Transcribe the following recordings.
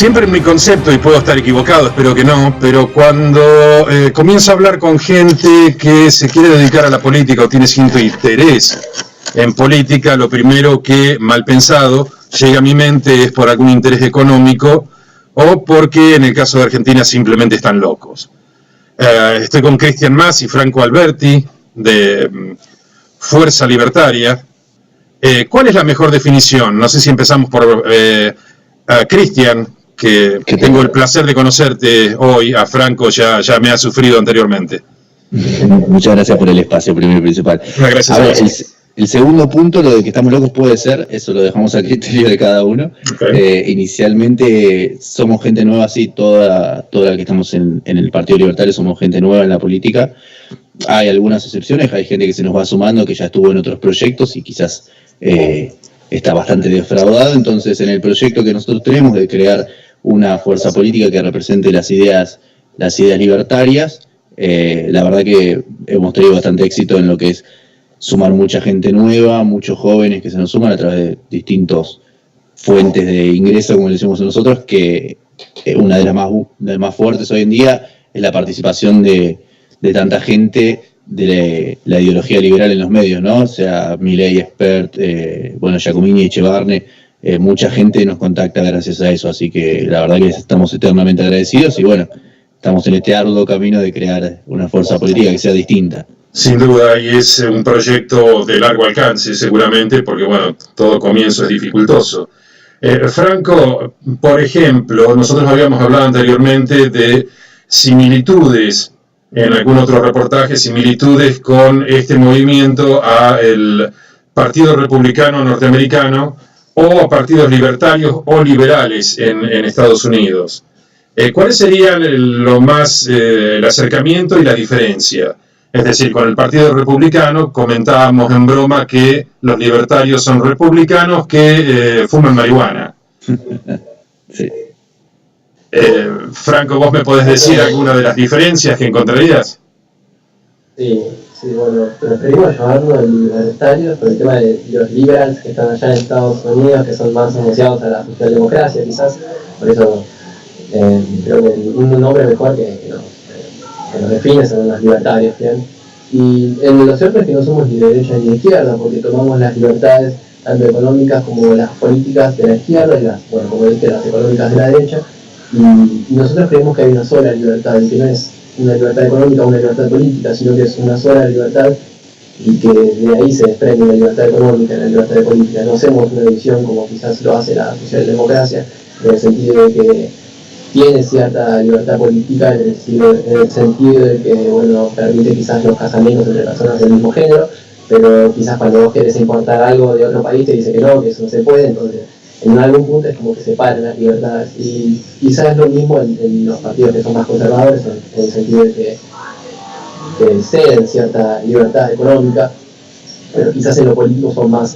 Siempre en mi concepto, y puedo estar equivocado, espero que no, pero cuando comienzo a hablar con gente que se quiere dedicar a la política o tiene cierto interés en política, lo primero que, mal pensado, llega a mi mente es por algún interés económico o porque en el caso de Argentina simplemente están locos. Estoy con Cristian Mas y Franco Alberti de Fuerza Libertaria. ¿Cuál es la mejor definición? No sé si empezamos por Cristian, que tengo el placer de conocerte hoy. A Franco ya me ha sufrido anteriormente. Muchas gracias por el espacio, primero y principal. Gracias a vos. El segundo punto, lo de que estamos locos puede ser, eso lo dejamos a criterio de cada uno. Okay. Inicialmente somos gente nueva, sí, toda la que estamos en el Partido Libertario somos gente nueva en la política. Hay algunas excepciones, hay gente que se nos va sumando, que ya estuvo en otros proyectos y quizás está bastante defraudado. Entonces, en el proyecto que nosotros tenemos de crear una fuerza política que represente las ideas libertarias, la verdad que hemos tenido bastante éxito en lo que es sumar mucha gente nueva, muchos jóvenes que se nos suman a través de distintos fuentes de ingreso, como le decimos nosotros, que una de las más fuertes hoy en día es la participación de tanta gente de la ideología liberal en los medios, ¿no? O sea, Milei, Expert, Giacomini, Echevarne, mucha gente nos contacta gracias a eso, así que la verdad que estamos eternamente agradecidos y bueno, estamos en este arduo camino de crear una fuerza política que sea distinta. Sin duda, y es un proyecto de largo alcance seguramente, porque bueno, todo comienzo es dificultoso. Franco, por ejemplo, nosotros habíamos hablado anteriormente de similitudes, en algún otro reportaje, similitudes con este movimiento al Partido Republicano Norteamericano o a partidos libertarios o liberales en Estados Unidos. ¿Cuáles serían el acercamiento y la diferencia? Es decir, con el Partido Republicano comentábamos en broma que los libertarios son republicanos que fuman marihuana. Sí. Franco, ¿vos me podés decir alguna de las diferencias que encontrarías? Sí, bueno, preferimos llamarlo de libertarios por el tema de los liberals que están allá en Estados Unidos, que son más asociados a la socialdemocracia quizás, por eso creo que un nombre mejor que nos define son los libertarios, ¿bien? Y lo cierto es que no somos ni de derecha ni de izquierda, porque tomamos las libertades tanto económicas como las políticas de la izquierda y como dije, las económicas de la derecha, y nosotros creemos que hay una sola libertad, y que no es una libertad económica o una libertad política, sino que es una sola libertad y que de ahí se desprende la libertad económica y la libertad de política. No hacemos una división como quizás lo hace la socialdemocracia, en el sentido de que tiene cierta libertad política en el sentido de que permite quizás los casamientos entre personas del mismo género, pero quizás cuando vos querés importar algo de otro país te dice que eso no se puede, entonces en algún punto es como que separan las libertades, y quizás es lo mismo en los partidos que son más conservadores, en el sentido de que ceden cierta libertad económica, pero quizás en lo político son más,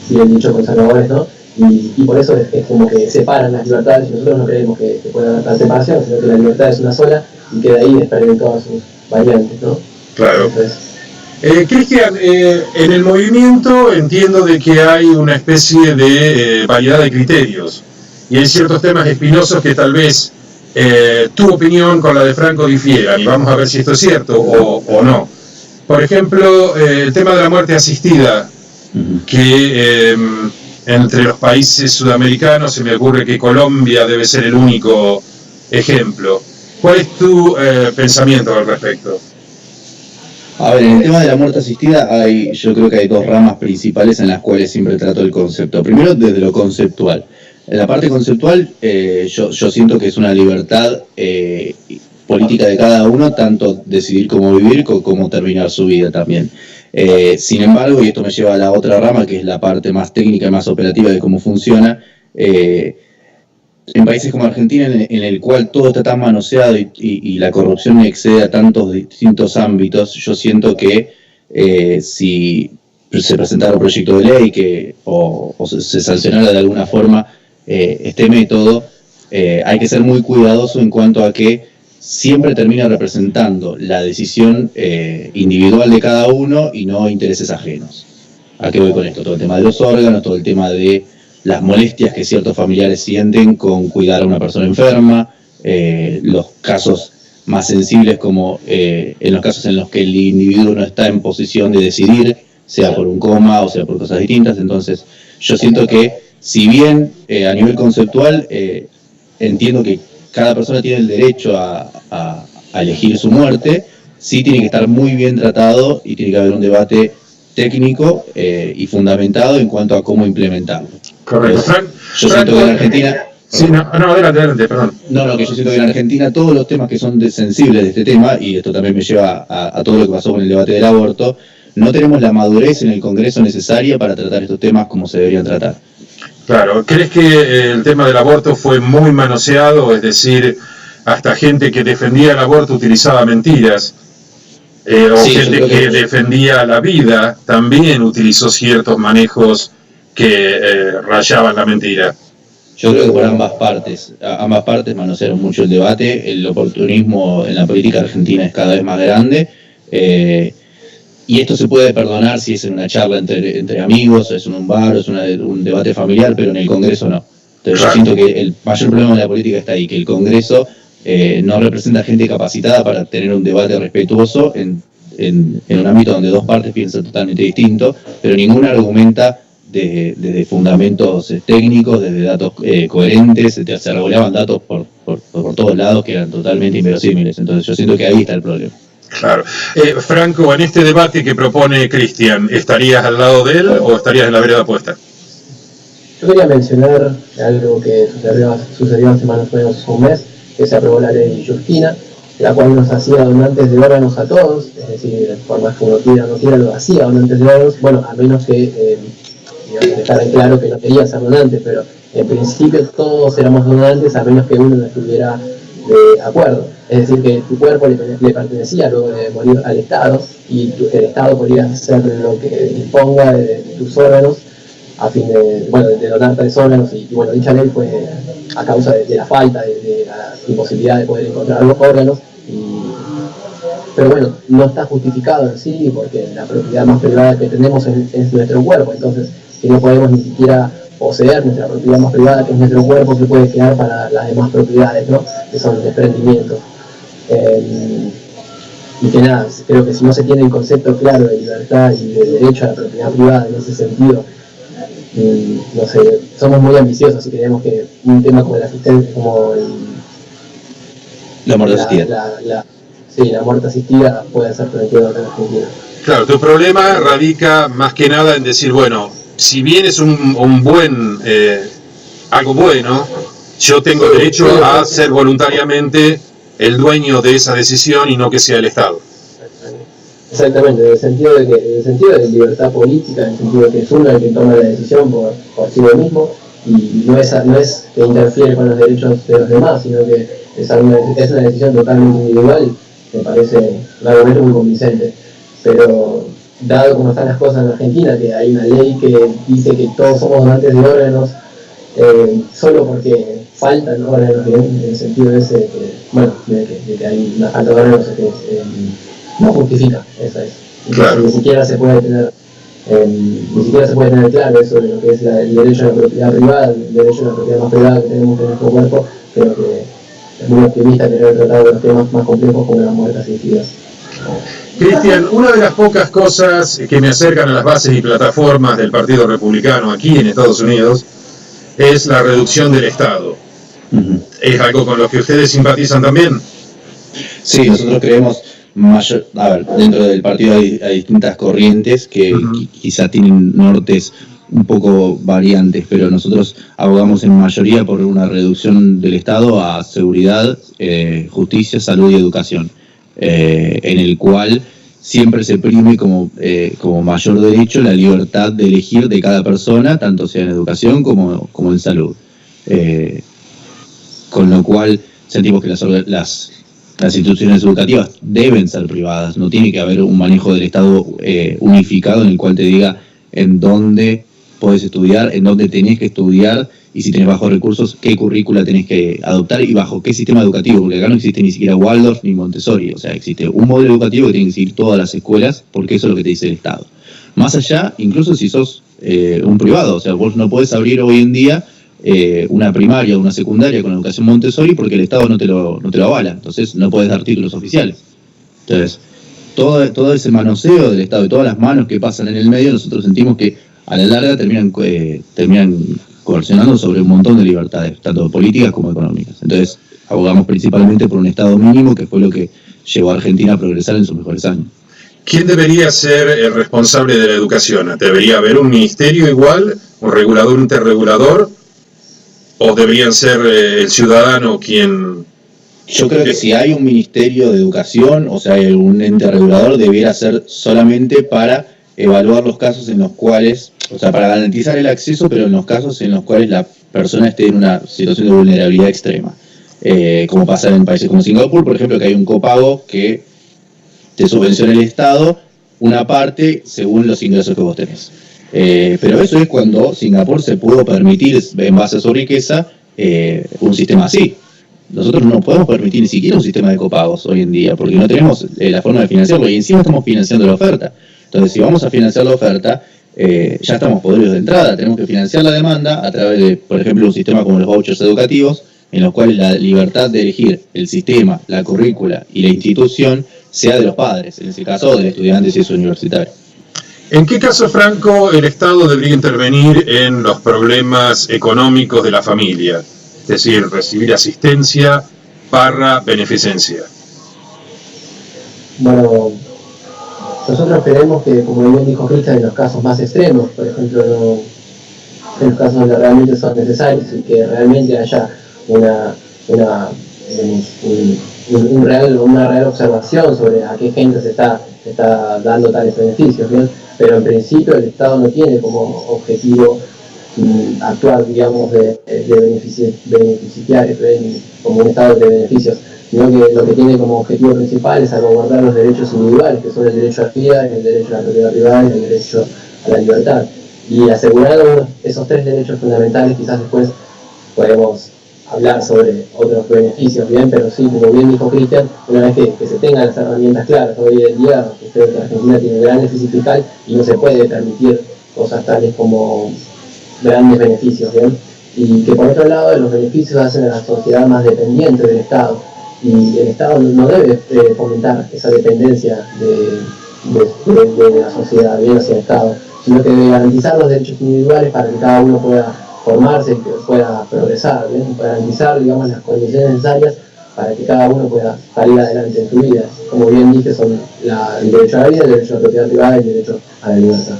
bien dicho, conservadores, ¿no? Y por eso es como que separan las libertades, y nosotros no creemos que pueda haber tal separación, sino que la libertad es una sola y que de ahí desprenden todas sus variantes, ¿no? Claro. Entonces, Cristian, en el movimiento entiendo de que hay una especie de variedad de criterios y hay ciertos temas espinosos que tal vez tu opinión con la de Franco difieran, y vamos a ver si esto es cierto o no. Por ejemplo, el tema de la muerte asistida, que entre los países sudamericanos se me ocurre que Colombia debe ser el único ejemplo. ¿Cuál es tu pensamiento al respecto? A ver, en el tema de la muerte asistida yo creo que hay dos ramas principales en las cuales siempre trato el concepto. Primero, desde lo conceptual. En la parte conceptual, yo siento que es una libertad política de cada uno, tanto decidir cómo vivir como cómo terminar su vida también. Sin embargo, y esto me lleva a la otra rama, que es la parte más técnica y más operativa de cómo funciona, en países como Argentina, en el cual todo está tan manoseado y la corrupción excede a tantos distintos ámbitos, yo siento que si se presentara un proyecto de ley o se sancionara de alguna forma este método, hay que ser muy cuidadoso en cuanto a que siempre termina representando la decisión individual de cada uno y no intereses ajenos. ¿A qué voy con esto? Todo el tema de los órganos, todo el tema de las molestias que ciertos familiares sienten con cuidar a una persona enferma, los casos más sensibles como en los casos en los que el individuo no está en posición de decidir, sea por un coma o sea por cosas distintas. Entonces yo siento que si bien a nivel conceptual entiendo que cada persona tiene el derecho a elegir su muerte, sí tiene que estar muy bien tratado y tiene que haber un debate técnico y fundamentado en cuanto a cómo implementarlo. Correcto. Yo siento que en Argentina... Sí, adelante, perdón. Que yo siento que en Argentina todos los temas que son sensibles de este tema, y esto también me lleva a todo lo que pasó con el debate del aborto, no tenemos la madurez en el Congreso necesaria para tratar estos temas como se deberían tratar. Claro, ¿crees que el tema del aborto fue muy manoseado? Es decir, hasta gente que defendía el aborto utilizaba mentiras, o sí, gente que defendía la vida también utilizó ciertos manejos que rayaban la mentira. Yo creo que por ambas partes manosearon mucho el debate. El oportunismo en la política argentina es cada vez más grande, y esto se puede perdonar si es en una charla entre amigos, es en un bar, es un debate familiar, pero en el Congreso no. Entonces yo siento que el mayor problema de la política está ahí, que el Congreso no representa gente capacitada para tener un debate respetuoso en un ámbito donde dos partes piensan totalmente distinto, pero ninguna argumenta desde fundamentos técnicos, desde datos coherentes. Se revelaban datos por todos lados que eran totalmente inverosímiles. Entonces yo siento que ahí está el problema. Claro. Franco, en este debate que propone Cristian, ¿estarías al lado de él o estarías en la vereda opuesta? Yo quería mencionar algo que sucedió hace más o menos un mes, que se aprobó la ley Justina, la cual nos hacía donantes de órganos a todos, es decir, por más que uno quiera o no quiera, lo hacía donantes de órganos, bueno, a menos que dejar en claro que no quería ser donante, pero en principio todos éramos donantes a menos que uno no estuviera de acuerdo. Es decir, que tu cuerpo le pertenecía luego de morir al Estado, y el Estado podría hacer lo que disponga de tus órganos a fin de donar tales órganos, y bueno, dicha ley fue a causa de la falta, de la imposibilidad de poder encontrar los órganos, pero bueno, no está justificado en sí, porque la propiedad más privada que tenemos es nuestro cuerpo. Entonces, si no podemos ni siquiera poseer nuestra propiedad más privada, que es nuestro cuerpo, que puede quedar para las demás propiedades, ¿no?, que son desprendimientos. Y que nada, creo que si no se tiene el concepto claro de libertad y de derecho a la propiedad privada en ese sentido, no sé, somos muy ambiciosos y creemos que un tema como la muerte asistida. La muerte asistida puede ser permitido en Argentina. Claro, tu problema radica más que nada en decir, bueno, si bien es un buen, algo bueno, yo tengo derecho a ser voluntariamente el dueño de esa decisión y no que sea el Estado. Exactamente, en el sentido de libertad política, en el sentido de que es uno el que toma la decisión por sí mismo, y no es que interfiere con los derechos de los demás, sino que es una decisión totalmente individual. Me parece realmente muy convincente. Pero dado como están las cosas en Argentina, que hay una ley que dice que todos somos donantes de órganos, solo porque faltan órganos, en el sentido ese de que hay una falta de órganos que no justifica, eso es. Claro. Ni siquiera se puede tener claro eso de lo que es el derecho a la propiedad privada, el derecho a la propiedad más privada que tenemos en nuestro cuerpo. Creo que es muy optimista querer tratar de los temas más complejos como las muertes asistidas. Cristian, una de las pocas cosas que me acercan a las bases y plataformas del Partido Republicano aquí en Estados Unidos es la reducción del Estado. Uh-huh. ¿Es algo con lo que ustedes simpatizan también? Sí, nosotros creemos dentro del partido hay distintas corrientes que quizá tienen nortes un poco variantes, pero nosotros abogamos en mayoría por una reducción del Estado a seguridad, justicia, salud y educación, en el cual siempre se prime como mayor derecho la libertad de elegir de cada persona, tanto sea en educación como en salud. Con lo cual sentimos que las instituciones educativas deben ser privadas, no tiene que haber un manejo del Estado unificado en el cual te diga en dónde podés estudiar, en dónde tenés que estudiar, y si tenés bajos recursos, qué currícula tenés que adoptar y bajo qué sistema educativo, porque acá no existe ni siquiera Waldorf ni Montessori, o sea, existe un modelo educativo que tiene que seguir todas las escuelas, porque eso es lo que te dice el Estado. Más allá, incluso si sos un privado. O sea, vos no podés abrir hoy en día una primaria o una secundaria con educación Montessori porque el Estado no te lo avala. Entonces no podés dar títulos oficiales. Entonces, todo ese manoseo del Estado y todas las manos que pasan en el medio, nosotros sentimos que a la larga terminan coercionando sobre un montón de libertades, tanto políticas como económicas. Entonces, abogamos principalmente por un Estado mínimo, que fue lo que llevó a Argentina a progresar en sus mejores años. ¿Quién debería ser el responsable de la educación? ¿Debería haber un ministerio igual, un regulador, un interregulador? ¿O deberían ser el ciudadano quien...? Yo creo que si hay un ministerio de educación, o sea, un ente regulador, debiera ser solamente para evaluar los casos en los cuales, o sea, para garantizar el acceso, pero en los casos en los cuales la persona esté en una situación de vulnerabilidad extrema. Como pasa en países como Singapur, por ejemplo, que hay un copago que te subvenciona el Estado una parte según los ingresos que vos tenés. Pero eso es cuando Singapur se pudo permitir, en base a su riqueza, un sistema así. Nosotros no podemos permitir ni siquiera un sistema de copagos hoy en día, porque no tenemos la forma de financiarlo, y encima estamos financiando la oferta. Entonces, si vamos a financiar la oferta, ya estamos podridos de entrada. Tenemos que financiar la demanda a través de, por ejemplo, un sistema como los vouchers educativos, en los cuales la libertad de elegir el sistema, la currícula y la institución sea de los padres, en ese caso del estudiante si es universitario. ¿En qué caso, Franco, el Estado debería intervenir en los problemas económicos de la familia? Es decir, recibir asistencia / beneficencia. Bueno, nosotros creemos que, como bien dijo Cristian, en los casos más extremos, por ejemplo, en los casos donde realmente son necesarios y que realmente haya una real observación sobre a qué gente se está dando tales beneficios, ¿bien? Pero en principio el Estado no tiene como objetivo actuar, digamos, de beneficiarios, como un Estado de beneficios, sino que lo que tiene como objetivo principal es salvaguardar los derechos individuales, que son el derecho a la vida, el derecho a la propiedad privada y el derecho a la libertad. Y asegurando esos tres derechos fundamentales, quizás después podemos hablar sobre otros beneficios, bien, pero sí, como bien dijo Cristian, una vez que se tengan las herramientas claras. Hoy en día creo que Argentina tiene un gran déficit fiscal y no se puede permitir cosas tales como grandes beneficios, bien, y que por otro lado los beneficios hacen a la sociedad más dependiente del Estado, y el Estado no debe fomentar esa dependencia de la sociedad, bien, hacia el Estado, sino que debe garantizar los derechos individuales para que cada uno pueda formarse y que pueda progresar, ¿bien? Garantizar, digamos, las condiciones necesarias para que cada uno pueda salir adelante en su vida. Como bien dije, son el derecho a la vida, el derecho a la propiedad privada y el derecho a la libertad.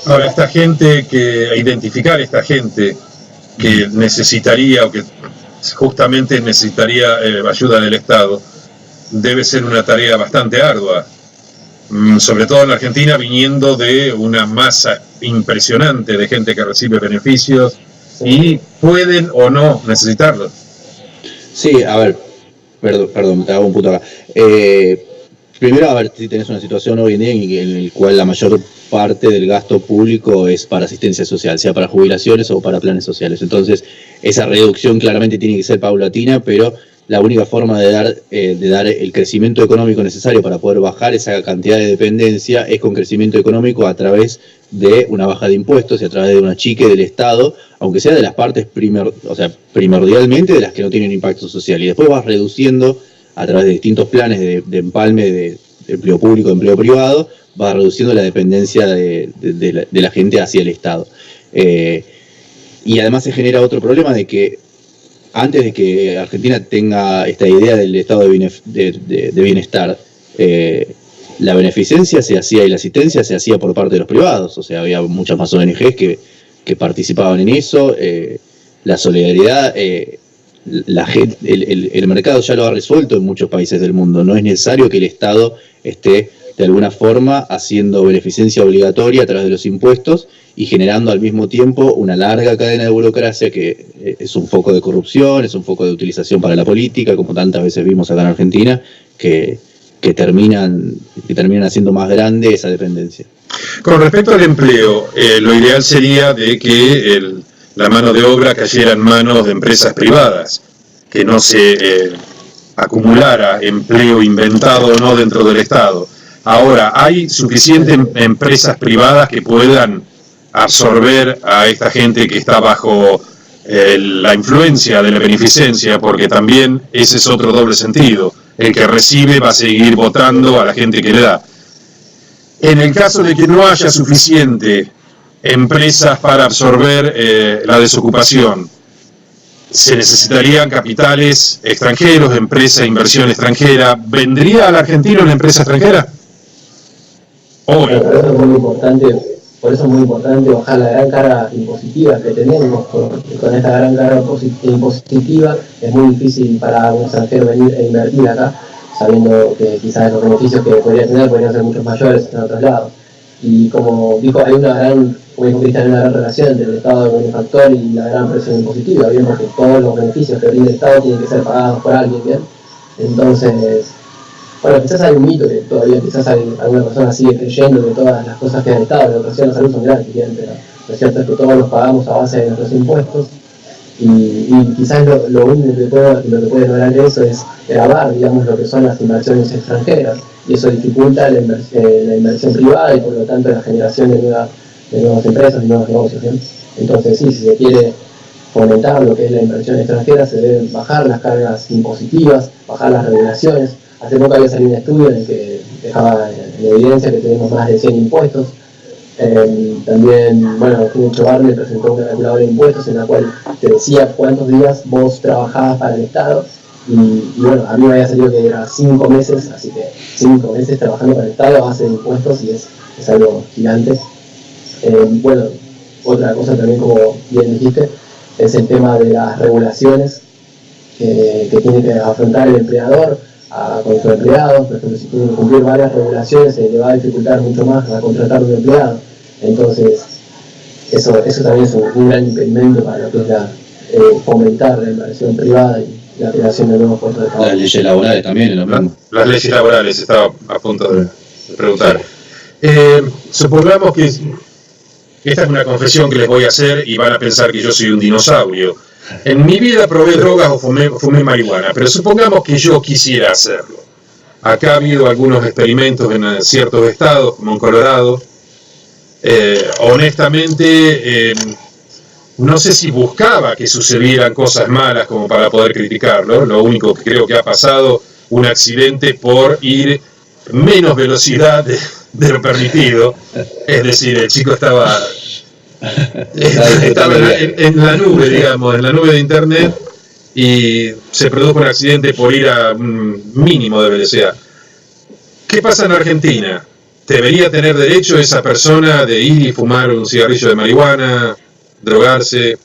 Ahora, identificar esta gente que necesitaría o que justamente necesitaría ayuda del Estado, debe ser una tarea bastante ardua, sobre todo en la Argentina, viniendo de una masa impresionante de gente que recibe beneficios y pueden o no necesitarlos. Sí, a ver, perdón, te hago un punto acá. Primero, a ver si tenés una situación hoy en día en la cual la mayor parte del gasto público es para asistencia social, sea para jubilaciones o para planes sociales. Entonces, esa reducción claramente tiene que ser paulatina, pero la única forma de dar el crecimiento económico necesario para poder bajar esa cantidad de dependencia es con crecimiento económico a través de una baja de impuestos y a través de un achique del Estado, aunque sea de las partes primordialmente de las que no tienen impacto social. Y después vas reduciendo a través de distintos planes de empalme de empleo público, de empleo privado, va reduciendo la dependencia de la gente hacia el Estado. Y además se genera otro problema de que antes de que Argentina tenga esta idea del estado de bienestar, la beneficencia se hacía y la asistencia se hacía por parte de los privados. O sea, había muchas más ONGs que participaban en eso. La solidaridad, el mercado ya lo ha resuelto en muchos países del mundo. No es necesario que el Estado esté de alguna forma haciendo beneficencia obligatoria a través de los impuestos y generando al mismo tiempo una larga cadena de burocracia que es un foco de corrupción, es un foco de utilización para la política, como tantas veces vimos acá en Argentina, que terminan haciendo más grande esa dependencia. Con respecto al empleo, lo ideal sería de que la mano de obra cayera en manos de empresas privadas, que no se acumulara empleo inventado o no dentro del Estado. Ahora, ¿hay suficientes empresas privadas que puedan absorber a esta gente que está bajo la influencia de la beneficencia, porque también ese es otro doble sentido. El que recibe va a seguir votando a la gente que le da. En el caso de que no haya suficiente empresas para absorber la desocupación, se necesitarían capitales extranjeros, inversión extranjera. ¿Vendría al argentino una empresa extranjera? Por eso es muy importante bajar la gran carga impositiva que tenemos. Con esta gran carga impositiva es muy difícil para un extranjero venir e invertir acá, sabiendo que quizás los beneficios que podría tener podrían ser mucho mayores en otros lados. Y como dijo, hay una gran relación entre el Estado de benefactor y la gran presión impositiva, bien, porque todos los beneficios que brinda el Estado tienen que ser pagados por alguien, bien. Entonces, bueno, quizás hay un mito que todavía quizás alguna persona sigue creyendo que todas las cosas que da el Estado, la educación y la salud son gratis, bien, pero lo cierto es que todos los pagamos a base de nuestros impuestos, y quizás lo único que puede lograr eso es grabar, digamos, lo que son las inversiones extranjeras, y eso dificulta la inversión privada y por lo tanto la generación de nuevas empresas y nuevos negocios, ¿bien? Entonces sí, si se quiere fomentar lo que es la inversión extranjera, se deben bajar las cargas impositivas, bajar las regulaciones. Hace poco había salido un estudio en el que dejaba en evidencia que tenemos más de 100 impuestos. También, bueno, Nacho Barney presentó una calculadora de impuestos en la cual te decía cuántos días vos trabajabas para el Estado, y bueno, a mí me había salido que era 5 meses, así que 5 meses trabajando para el Estado a base de impuestos, y es algo gigante. Bueno, otra cosa también, como bien dijiste, es el tema de las regulaciones que tiene que afrontar el empleador con sus empleados. Por ejemplo, si tiene que cumplir varias regulaciones, se le va a dificultar mucho más a contratar un empleado. Entonces, eso también es un gran impedimento para lo que es fomentar la inversión privada y la creación de nuevos puestos de trabajo. Las leyes laborales también, lo mismo. Las leyes laborales, estaba a punto de preguntar. Supongamos que esta es una confesión que les voy a hacer y van a pensar que yo soy un dinosaurio. En mi vida probé drogas o fumé marihuana, pero supongamos que yo quisiera hacerlo. Acá ha habido algunos experimentos en ciertos estados, como en Colorado. Honestamente, no sé si buscaba que sucedieran cosas malas como para poder criticarlo. Lo único que creo que ha pasado, un accidente por ir menos velocidad de lo permitido. Es decir, el chico estaba en la nube, digamos, en la nube de internet, y se produjo un accidente por ir a un mínimo de velocidad. ¿Qué pasa en Argentina? ¿Debería tener derecho esa persona de ir y fumar un cigarrillo de marihuana, drogarse?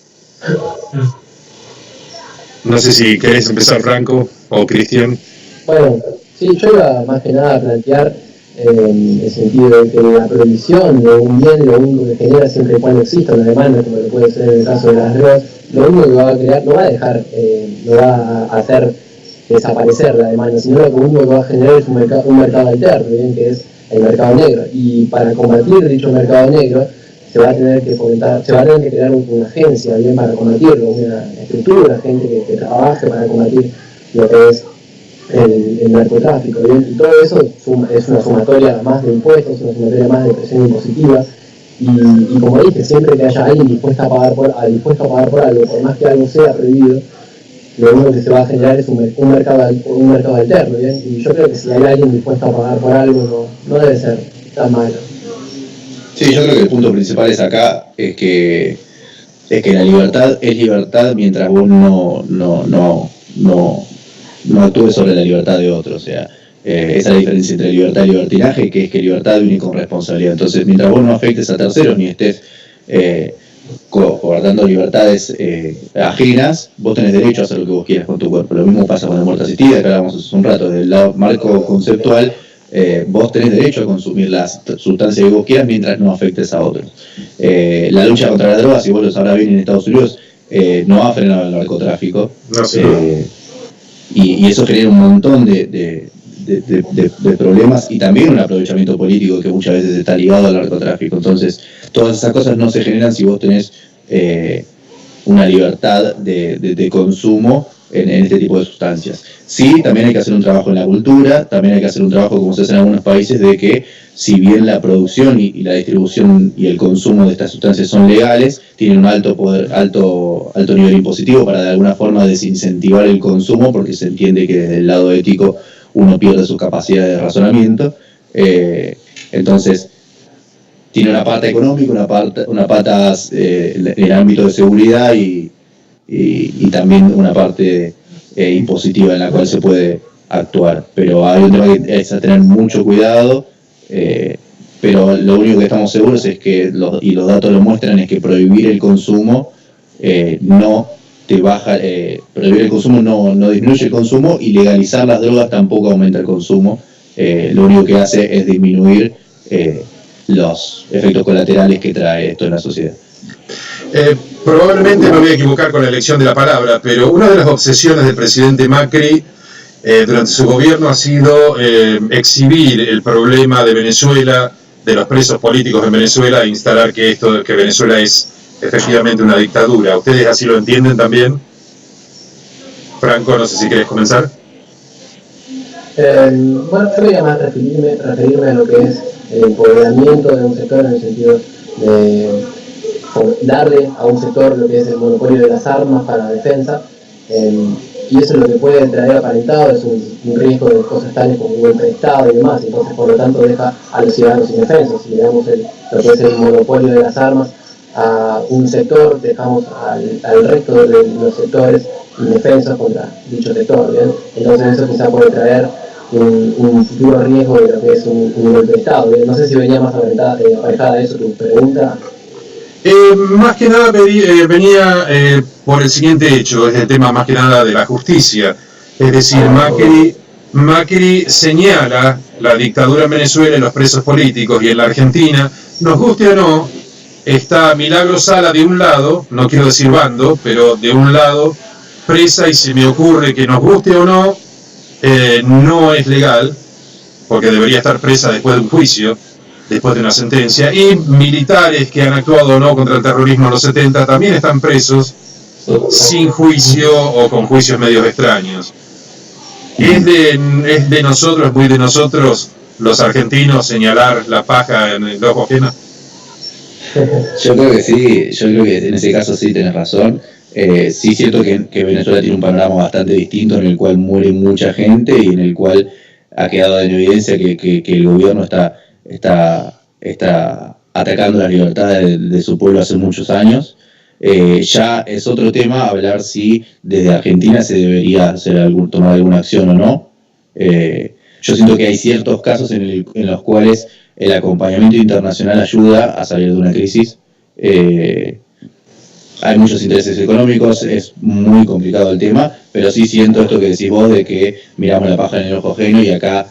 No sé si querés empezar, Franco o Cristian. Bueno, sí, yo iba más que nada a plantear en el sentido de que la prohibición de un bien lo único que genera, siempre y cuando exista una demanda, como lo puede ser en el caso de las drogas, lo único que va a crear, no va a dejar, no va a hacer desaparecer la demanda, sino lo único que va a generar es un mercado alterno, ¿bien? Que es el mercado negro. Y para combatir dicho mercado negro se va a tener que crear una agencia, bien, para combatirlo, una estructura, gente que trabaje para combatir lo que es el narcotráfico, ¿bien? Y todo eso es una sumatoria más de impuestos, una sumatoria más de presión impositiva, y como dije, siempre que haya alguien dispuesto a pagar por algo, por más que algo sea prohibido, lo único que se va a generar es un mercado alterno, ¿bien? Y yo creo que si hay alguien dispuesto a pagar por algo, no debe ser tan malo. Sí, yo creo que el punto principal es acá, es que la libertad es libertad mientras vos no actúes sobre la libertad de otro. O sea, esa es la diferencia entre libertad y libertinaje, que es que libertad viene con responsabilidad. Entonces, mientras vos no afectes a terceros ni estés coartando libertades ajenas, vos tenés derecho a hacer lo que vos quieras con tu cuerpo. Lo mismo pasa con la muerte asistida, que hablábamos hace un rato. Desde el lado marco conceptual, vos tenés derecho a consumir las sustancias que vos quieras mientras no afectes a otros. La lucha contra las drogas, si vos lo sabrás bien en Estados Unidos, no ha frenado el narcotráfico. No, sí. Y eso genera un montón de problemas, y también un aprovechamiento político que muchas veces está ligado al narcotráfico. Entonces, todas esas cosas no se generan si vos tenés una libertad de consumo en este tipo de sustancias. Sí, también hay que hacer un trabajo en la cultura, también hay que hacer un trabajo, como se hace en algunos países, de que si bien la producción y la distribución y el consumo de estas sustancias son legales, tienen un alto nivel impositivo para de alguna forma desincentivar el consumo, porque se entiende que desde el lado ético uno pierde sus capacidades de razonamiento. Entonces, tiene una pata económica, una pata en el ámbito de seguridad y también una parte impositiva en la cual se puede actuar. Pero hay un tema que es a tener mucho cuidado, pero lo único que estamos seguros es que, y los datos lo muestran, es que prohibir el consumo no te baja, prohibir el consumo no disminuye el consumo, y legalizar las drogas tampoco aumenta el consumo. Lo único que hace es disminuir los efectos colaterales que trae esto en la sociedad. Probablemente me voy a equivocar con la elección de la palabra, pero una de las obsesiones del presidente Macri durante su gobierno ha sido exhibir el problema de Venezuela, de los presos políticos en Venezuela, e instalar que Venezuela es efectivamente una dictadura. ¿Ustedes así lo entienden también? Franco, no sé si querés comenzar. Bueno, yo voy a más referirme a lo que es el empoderamiento de un sector, en el sentido de darle a un sector lo que es el monopolio de las armas para la defensa, y eso es lo que puede traer aparentado, es un riesgo de cosas tales como un golpe de Estado y demás. Entonces, por lo tanto, deja a los ciudadanos indefensos. Si le damos lo que es el monopolio de las armas a un sector, dejamos al resto de los sectores indefensos contra dicho sector, ¿bien? Entonces eso quizá puede traer un futuro riesgo de lo que es un golpe de Estado, ¿bien? No sé si venía más aparejada eso tu pregunta. Más que nada venía por el siguiente hecho, es el tema más que nada de la justicia. Es decir, Macri señala la dictadura en Venezuela y los presos políticos, y en la Argentina, nos guste o no, está Milagro Sala de un lado, no quiero decir bando, pero de un lado, presa, y se me ocurre que nos guste o no, no es legal, porque debería estar presa después de un juicio, después de una sentencia, y militares que han actuado o no contra el terrorismo en los 70 también están presos sin juicio o con juicios medios extraños. Es de nosotros, muy de nosotros, los argentinos, señalar la paja en el ojo ajeno. Yo creo que sí, yo creo que en ese caso sí tenés razón. Sí es cierto que Venezuela tiene un panorama bastante distinto, en el cual muere mucha gente y en el cual ha quedado en evidencia que el gobierno está atacando las libertades de su pueblo hace muchos años. Ya es otro tema hablar si desde Argentina se debería tomar alguna acción o no. Yo siento que hay ciertos casos en los cuales el acompañamiento internacional ayuda a salir de una crisis. Hay muchos intereses económicos, es muy complicado el tema, pero sí siento esto que decís vos, de que miramos la paja en el ojo ajeno, y acá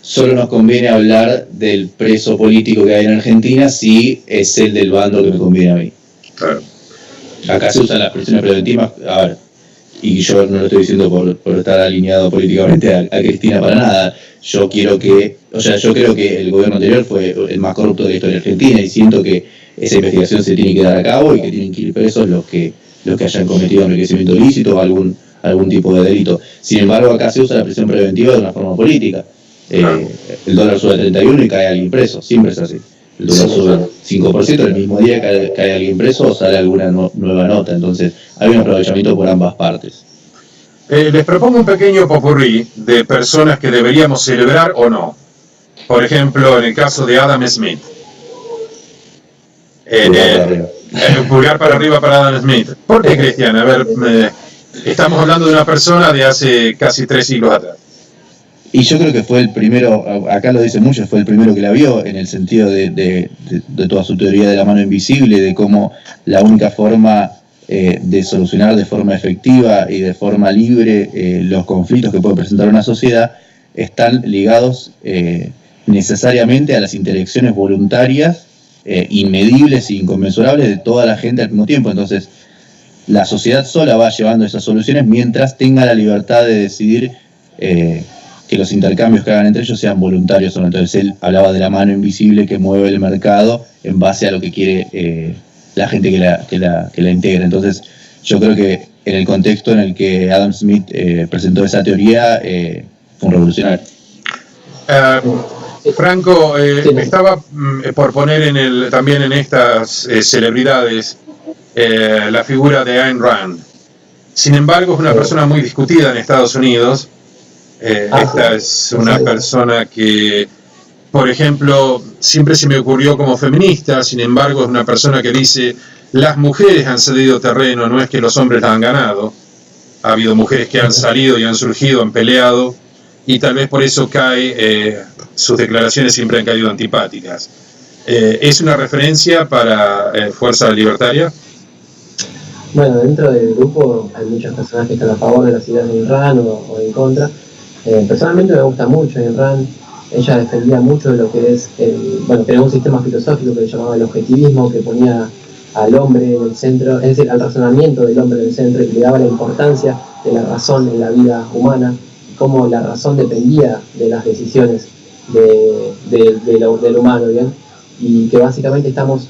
solo nos conviene hablar del preso político que hay en Argentina si es el del bando que me conviene a mí. Claro. Acá se usan las prisiones preventivas, a ver, y yo no lo estoy diciendo por estar alineado políticamente a Cristina para nada. Yo creo que el gobierno anterior fue el más corrupto de la historia argentina, y siento que esa investigación se tiene que dar a cabo y que tienen que ir presos los que hayan cometido enriquecimiento ilícito o algún tipo de delito. Sin embargo, acá se usa la prisión preventiva de una forma política. El dólar sube a 31 y cae alguien preso, siempre es así. El dólar sube 5%, el mismo día cae alguien preso o sale alguna nueva nota. Entonces hay un aprovechamiento por ambas partes. Les propongo un pequeño popurrí de personas que deberíamos celebrar o no. Por ejemplo, en el caso de Adam Smith. Pulgar para arriba para Adam Smith. ¿Por qué, Cristian? A ver, estamos hablando de una persona de hace casi 3 siglos atrás. Y yo creo que fue el primero, acá lo dice mucho, fue el primero que la vio, en el sentido de toda su teoría de la mano invisible, de cómo la única forma de solucionar de forma efectiva y de forma libre los conflictos que puede presentar una sociedad están ligados necesariamente a las interacciones voluntarias, inmedibles e inconmensurables de toda la gente al mismo tiempo. Entonces, la sociedad sola va llevando esas soluciones mientras tenga la libertad de decidir que los intercambios que hagan entre ellos sean voluntarios o no. Entonces él hablaba de la mano invisible que mueve el mercado en base a lo que quiere la gente que la integra. Entonces yo creo que en el contexto en el que Adam Smith presentó esa teoría, fue un revolucionario. Franco, estaba por poner también en estas celebridades la figura de Ayn Rand. Sin embargo, es una persona muy discutida en Estados Unidos. Esta es una persona que, por ejemplo, siempre se me ocurrió como feminista. Sin embargo, es una persona que dice: las mujeres han cedido terreno, no es que los hombres la han ganado. Ha habido mujeres que han salido y han surgido, han peleado, y tal vez por eso sus declaraciones siempre han caído antipáticas. ¿Es una referencia para Fuerza Libertaria? Bueno, dentro del grupo hay muchas personas que están a favor de las ideas de Ayn Rand o en contra. Personalmente me gusta mucho Ayn Rand. Ella defendía mucho de lo que es creó un sistema filosófico que le llamaba el objetivismo, que ponía al hombre en el centro, es decir, al razonamiento del hombre en el centro, y le daba la importancia de la razón en la vida humana, cómo la razón dependía de las decisiones del humano, ¿bien? Y que básicamente estamos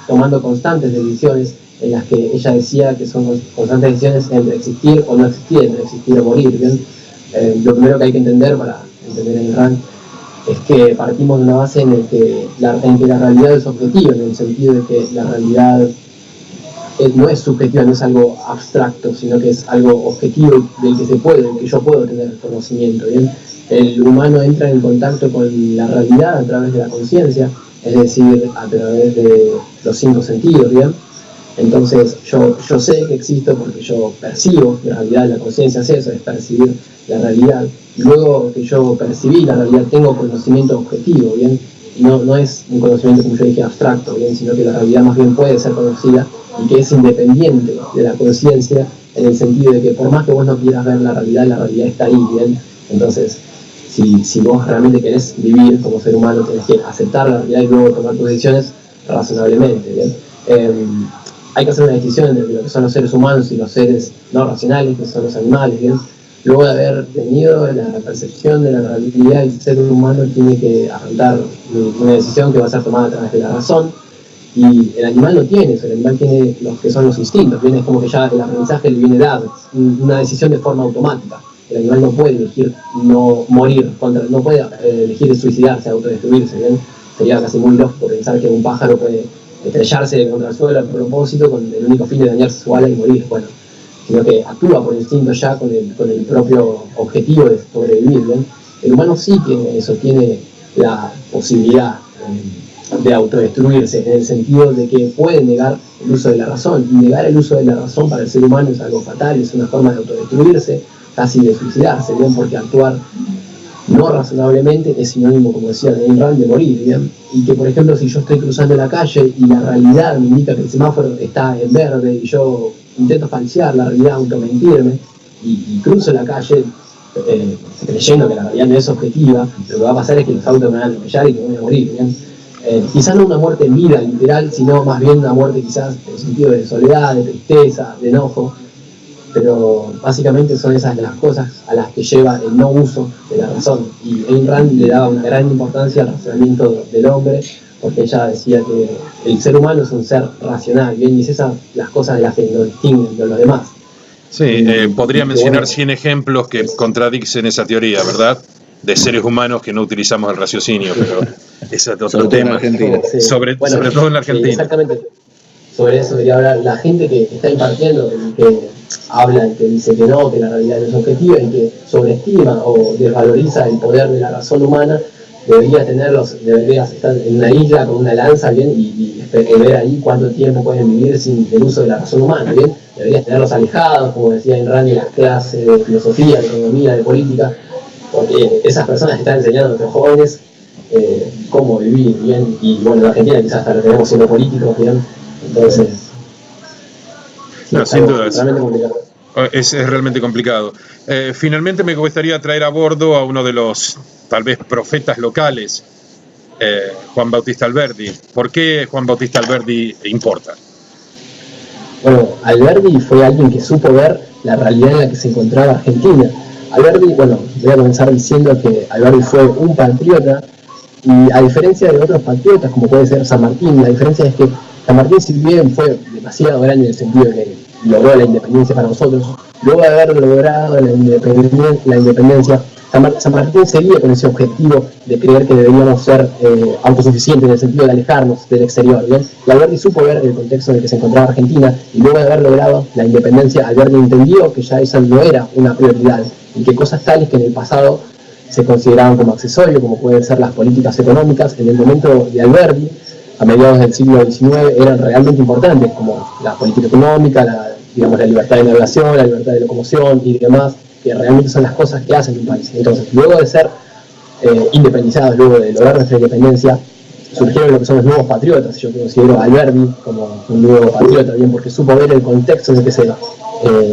tomando constantes decisiones en las que ella decía que son constantes decisiones entre existir o no existir, entre existir o morir, ¿bien? Lo primero que hay que entender para entender Ayn Rand es que partimos de una base en que la realidad es objetiva, en el sentido de que la realidad no es subjetiva, no es algo abstracto, sino que es algo objetivo del que yo puedo tener conocimiento, ¿bien? El humano entra en contacto con la realidad a través de la conciencia, es decir, a través de los 5 sentidos, ¿bien? Entonces yo sé que existo porque yo percibo la realidad. La conciencia es eso, es percibir la realidad. Luego que yo percibí la realidad, tengo conocimiento objetivo, ¿bien? Y no es un conocimiento, como yo dije, abstracto, ¿bien? Sino que la realidad más bien puede ser conocida y que es independiente de la conciencia, en el sentido de que por más que vos no quieras ver la realidad está ahí, ¿bien? Entonces, si vos realmente querés vivir como ser humano, tenés que aceptar la realidad y luego tomar tus decisiones razonablemente, ¿bien? Hay que hacer una distinción entre lo que son los seres humanos y los seres no racionales, que son los animales, ¿bien? Luego de haber tenido la percepción de la realidad, el ser humano tiene que afrontar una decisión que va a ser tomada a través de la razón, y el animal no tiene eso. El animal tiene los que son los instintos, ¿bien? Es como que ya el aprendizaje le viene dado, una decisión de forma automática. El animal no puede elegir no morir, no puede elegir suicidarse, autodestruirse, ¿bien? Sería casi muy lógico pensar que un pájaro puede estrellarse contra el suelo a propósito con el único fin de dañarse su ala y morir, bueno, sino que actúa por instinto ya con el propio objetivo de sobrevivir, ¿bien? El humano sí tiene eso, tiene la posibilidad de autodestruirse, en el sentido de que puede negar el uso de la razón, y negar el uso de la razón para el ser humano es algo fatal, es una forma de autodestruirse, casi de suicidarse, ¿bien? Porque actuar no razonablemente es sinónimo, como decía Ayn Rand, de morir, ¿bien? Y que, por ejemplo, si yo estoy cruzando la calle y la realidad me indica que el semáforo está en verde y yo intento falsear la realidad, automentirme, y cruzo la calle creyendo que la realidad no es objetiva, lo que va a pasar es que los autos me van a atropellar y que voy a morir, ¿bien? Quizás no una muerte en vida literal, sino más bien una muerte quizás en el sentido de soledad, de tristeza, de enojo. Pero básicamente son esas las cosas a las que lleva el no uso de la razón. Y Ayn Rand le daba una gran importancia al razonamiento del hombre, porque ella decía que el ser humano es un ser racional, bien, y es esas las cosas de las que nos distinguen de los demás. Sí, podría mencionar 100 ejemplos que contradicen esa teoría, ¿verdad? De seres humanos que no utilizamos el raciocinio, pero ese es otro tema. Sobre todo en la Argentina. Sí, exactamente. Sobre eso quería hablar. La gente que está impartiendo, que habla y que dice que no, que la realidad no es objetiva y que sobreestima o desvaloriza el poder de la razón humana, debería estar en una isla con una lanza, ¿bien? Y ver ahí cuánto tiempo pueden vivir sin el uso de la razón humana, ¿bien? Deberías tenerlos alejados, como decía Ayn Rand, en las clases de filosofía, de economía, de política, porque esas personas están enseñando a nuestros jóvenes cómo vivir, ¿bien? Y bueno, en Argentina quizás hasta lo tenemos siendo políticos, ¿bien? Entonces, sí, no, sin duda es realmente complicado. Finalmente me gustaría traer a bordo a uno de los tal vez profetas locales, Juan Bautista Alberdi. ¿Por qué Juan Bautista Alberdi importa? Bueno, Alberdi fue alguien que supo ver la realidad en la que se encontraba Argentina. Alberdi, bueno, voy a comenzar diciendo que Alberdi fue un patriota, y a diferencia de otros patriotas como puede ser San Martín, la diferencia es que San Martín, si bien fue demasiado grande en el sentido de que logró la independencia para nosotros. Luego de haber logrado la independencia, San Martín seguía con ese objetivo de creer que deberíamos ser autosuficientes en el sentido de alejarnos del exterior, ¿bien? Y Alberdi supo ver el contexto en el que se encontraba Argentina, y luego de haber logrado la independencia, Alberdi entendió que ya esa no era una prioridad, y que cosas tales que en el pasado se consideraban como accesorio, como pueden ser las políticas económicas, en el momento de Alberdi, a mediados del siglo XIX, eran realmente importantes, como la política económica, la libertad de navegación, la libertad de locomoción y demás, que realmente son las cosas que hacen un país. Entonces, luego de ser independizados, luego de lograr nuestra independencia, surgieron lo que son los nuevos patriotas. Yo considero a Alberdi como un nuevo patriota, bien, porque supo ver el contexto en el que se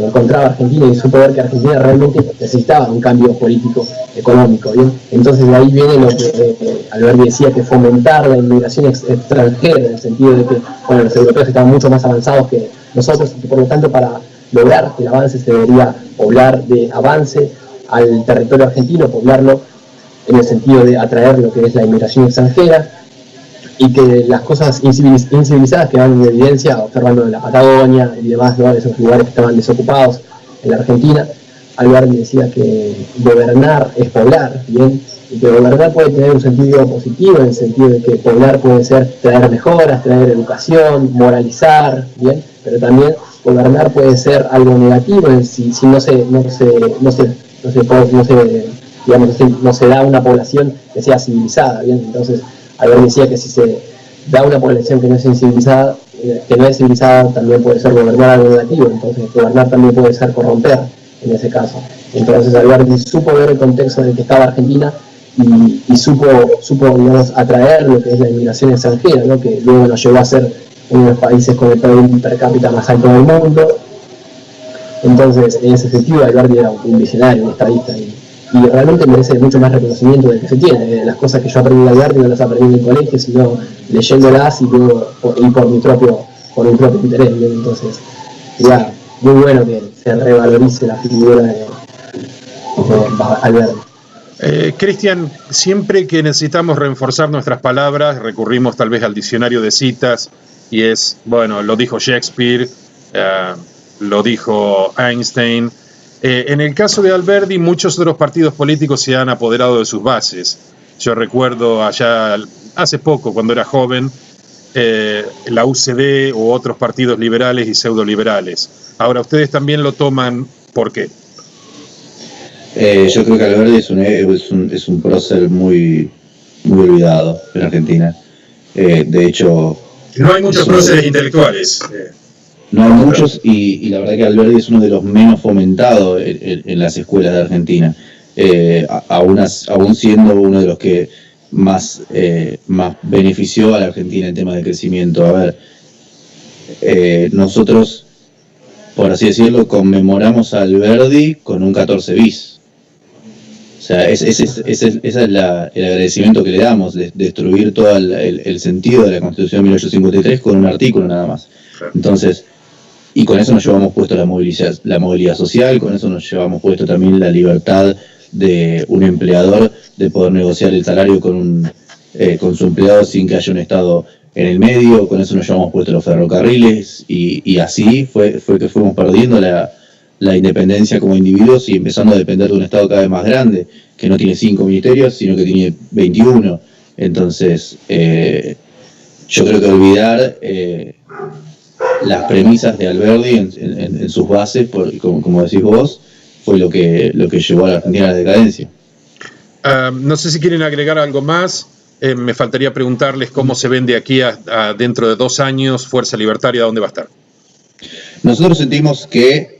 encontraba Argentina y supo ver que Argentina realmente necesitaba un cambio político, económico, bien. Entonces de ahí viene lo que Alberdi decía, que fomentar la inmigración extranjera, en el sentido de que, bueno, los europeos estaban mucho más avanzados que nosotros, y que por lo tanto para lograr el avance se debería poblar de avance al territorio argentino, poblarlo en el sentido de atraer lo que es la inmigración extranjera, y que las cosas incivilizadas quedan en evidencia observando en la Patagonia y demás, ¿no?, esos lugares que estaban desocupados en la Argentina. Alberdi decía que gobernar es poblar, ¿bien? Y que gobernar puede tener un sentido positivo, en el sentido de que poblar puede ser traer mejoras, traer educación, moralizar, ¿bien? Pero también gobernar puede ser algo negativo si no se da una población que sea civilizada, ¿bien? Entonces Alberdi decía que si se da una población que no es civilizada, también puede ser gobernar algo negativo. Entonces gobernar también puede ser corromper en ese caso. Entonces Alberdi supo ver el contexto en el que estaba Argentina y supo digamos, atraer lo que es la inmigración extranjera, ¿no?, que luego nos llevó a ser uno de los países con el PIB per cápita más alto del mundo. Entonces, en ese sentido, Alberdi era un visionario, un estadista, y realmente merece mucho más reconocimiento del que se tiene. Las cosas que yo aprendí de Alberdi no las aprendí en el colegio, sino leyéndolas y luego por mi propio interés. Entonces, ya, muy bueno que se revalorice la figura de Alberdi. Cristian, siempre que necesitamos reforzar nuestras palabras, recurrimos tal vez al diccionario de citas, y lo dijo Shakespeare, lo dijo Einstein. En el caso de Alberdi, muchos otros partidos políticos se han apoderado de sus bases. Yo recuerdo allá, hace poco, cuando era joven, la UCD u otros partidos liberales y pseudoliberales. Ahora, ustedes también lo toman, ¿por qué? Yo creo que Alberdi es un prócer muy, muy olvidado en Argentina. De hecho... No hay muchos próceres intelectuales. No hay muchos, y la verdad que Alberdi es uno de los menos fomentados en las escuelas de Argentina, aún siendo uno de los que más benefició a la Argentina en temas de crecimiento. A ver, nosotros, por así decirlo, conmemoramos a Alberdi con un 14 bis. O sea, ese es el agradecimiento que le damos, de destruir todo el sentido de la Constitución de 1853 con un artículo nada más. Entonces, y con eso nos llevamos puesto la movilidad social, con eso nos llevamos puesto también la libertad de un empleador de poder negociar el salario con su empleado sin que haya un Estado en el medio. Con eso nos llevamos puesto los ferrocarriles, y así fue que fuimos perdiendo la independencia como individuos y empezando a depender de un Estado cada vez más grande, que no tiene 5 ministerios, sino que tiene 21. Entonces, yo creo que olvidar las premisas de Alberdi en sus bases, como decís vos, fue lo que llevó a la Argentina a la decadencia. No sé si quieren agregar algo más. Me faltaría preguntarles cómo se ven de aquí a dentro de 2 años Fuerza Libertaria, ¿dónde va a estar? Nosotros sentimos que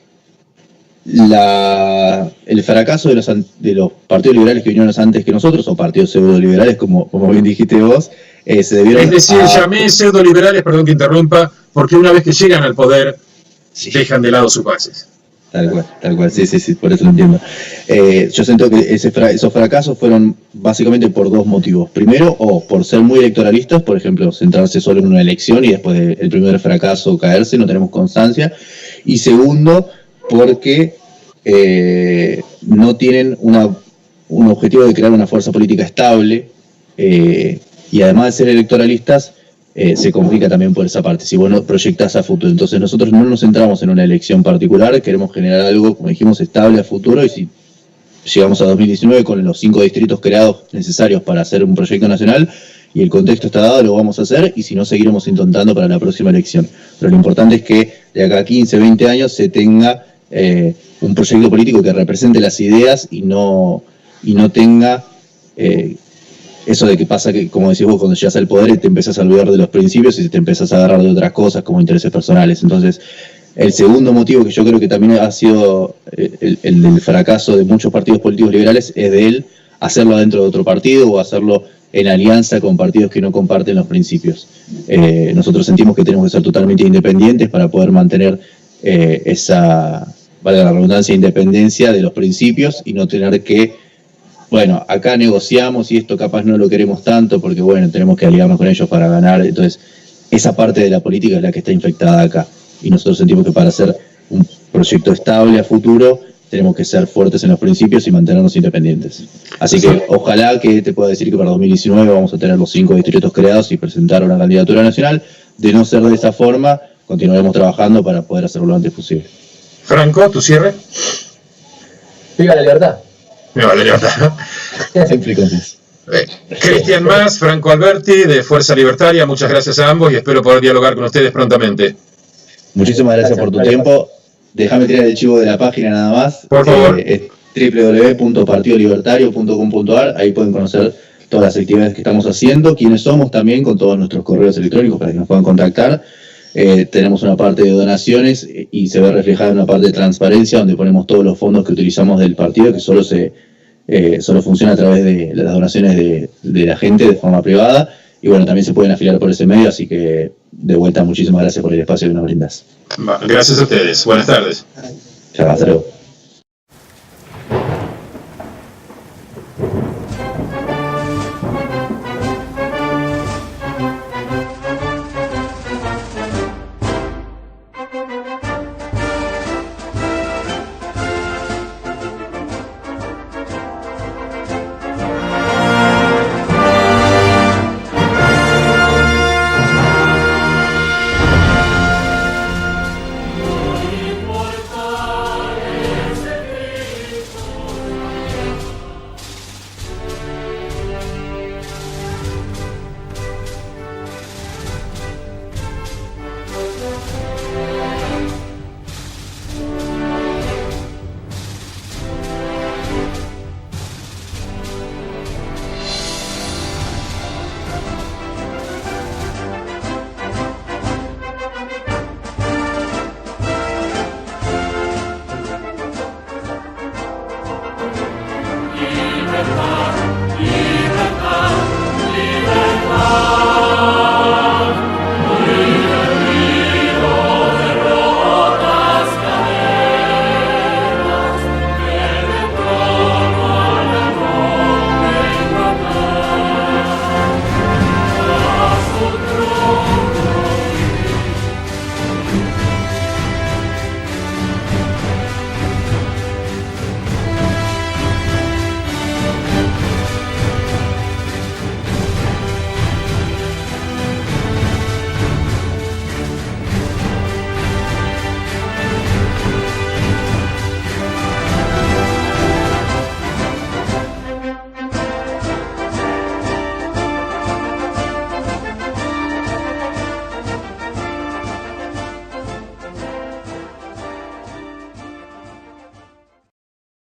el fracaso de los partidos liberales que vinieron antes que nosotros, o partidos pseudoliberales, como bien dijiste vos, se debieron... Es decir, llamé pseudoliberales, perdón que interrumpa, porque una vez que llegan al poder, dejan de lado sus bases. Tal cual, sí, por eso lo entiendo. Yo siento que esos fracasos fueron básicamente por 2 motivos. Primero, por ser muy electoralistas, por ejemplo, centrarse solo en una elección y después del primer fracaso caerse, no tenemos constancia. Y segundo, porque no tienen un objetivo de crear una fuerza política estable, y además de ser electoralistas, se complica también por esa parte, si vos no proyectás a futuro. Entonces nosotros no nos centramos en una elección particular, queremos generar algo, como dijimos, estable a futuro, y si llegamos a 2019 con los 5 distritos creados necesarios para hacer un proyecto nacional, y el contexto está dado, lo vamos a hacer, y si no, seguiremos intentando para la próxima elección. Pero lo importante es que de acá a 15, 20 años se tenga un proyecto político que represente las ideas y no tenga eso de que pasa que, como decís vos, cuando llegas al poder te empezás a olvidar de los principios y te empezás a agarrar de otras cosas como intereses personales. Entonces, el segundo motivo que yo creo que también ha sido el fracaso de muchos partidos políticos liberales es de él hacerlo dentro de otro partido o hacerlo en alianza con partidos que no comparten los principios. Nosotros sentimos que tenemos que ser totalmente independientes para poder mantener esa, valga la redundancia, independencia de los principios y no tener que, bueno, acá negociamos y esto capaz no lo queremos tanto porque, bueno, tenemos que aliarnos con ellos para ganar. Entonces, esa parte de la política es la que está infectada acá. Y nosotros sentimos que para hacer un proyecto estable a futuro tenemos que ser fuertes en los principios y mantenernos independientes. Así que ojalá que te pueda decir que para 2019 vamos a tener los 5 distritos creados y presentar una candidatura nacional. De no ser de esa forma, continuaremos trabajando para poder hacerlo lo antes posible. Franco, ¿tu cierre? Viva la libertad. Viva la libertad. Cristian Mas, Franco Alberti, de Fuerza Libertaria, muchas gracias a ambos y espero poder dialogar con ustedes prontamente. Muchísimas gracias por tu tiempo. Déjame tirar el chivo de la página nada más. Por favor. Es www.partidolibertario.com.ar. Ahí pueden conocer todas las actividades que estamos haciendo, quiénes somos también, con todos nuestros correos electrónicos para que nos puedan contactar. Tenemos una parte de donaciones y se ve reflejada una parte de transparencia donde ponemos todos los fondos que utilizamos del partido, que solo funciona a través de las donaciones de la gente de forma privada. Y bueno, también se pueden afiliar por ese medio, así que de vuelta muchísimas gracias por el espacio que nos brindas. Gracias a ustedes. Buenas tardes. Chao, hasta luego.